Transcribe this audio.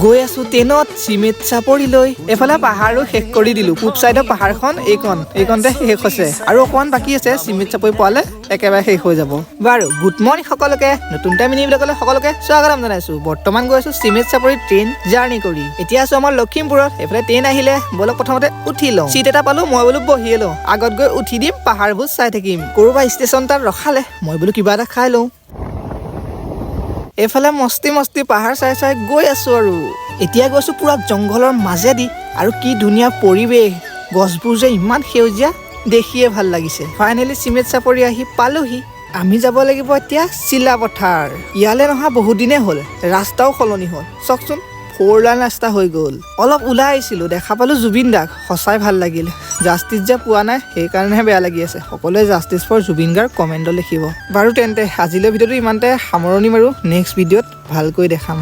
গৈ আছো ট্ৰেইনত চিমেটচাপৰিলৈ। এফালে পাহাৰো শেষ কৰি দিলো। পূব চাইডৰ পাহাৰখন এইকণতে শেষ হৈছে আৰু অকণমান বাকী আছে। চিমেটচাপৰি পোৱালে একেবাৰে শেষ হৈ যাব। বাৰু গুড মৰ্ণিং সকলোকে, নতুন টাইম মিনি ব্লগলৈ সকলোকে স্বাগতম জনাইছো। বৰ্তমান গৈ আছো চিমেটচাপৰি ট্ৰেইন জাৰ্ণি কৰি। এতিয়া আছো আমাৰ লখিমপুৰত। এইফালে ট্ৰেইন আহিলে বলক প্ৰথমতে উঠি লওঁ। চিট এটা পালো, মই বোলো বহিয়ে লওঁ। আগত গৈ উঠি দিম, পাহাৰবোৰ চাই থাকিম। ক'ৰবা ষ্টেচন তাত ৰখালে মই বোলো কিবা এটা খাই লওঁ। এইফালে মস্তি মস্তি পাহাৰ চাই চাই গৈ আছো আৰু এতিয়া গৈছো পুৰা জংঘলৰ মাজেদি। আৰু কি ধুনীয়া পৰিৱেশ, গছবোৰ যে ইমান সেউজীয়া, দেখিয়ে ভাল লাগিছে। ফাইনেলি চিমেটচাপৰি আহি পালোহি। আমি যাব লাগিব এতিয়া চিলাপথাৰ। ইয়ালৈ নহা বহুত দিনেই হ'ল, ৰাস্তাও সলনি হ'ল। চাওকচোন, 4 লাইন ৰাস্তা হৈ গ'ল। অলপ ওলাই আহিছিলো, দেখা পালো জুবিন দাক। সঁচাই ভাল লাগিল। জাষ্টিছ যে পোৱা নাই, সেইকাৰণেহে বেয়া লাগি আছে। সকলোৱে জাষ্টিছ ফৰ জুবিন গাৰ্গ কমেণ্টত লিখিব। বাৰু তেন্তে আজিলৈ ভিডিঅ'টো ইমানতে সামৰণি মাৰো। নেক্সট ভিডিঅ'ত ভালকৈ দেখাম।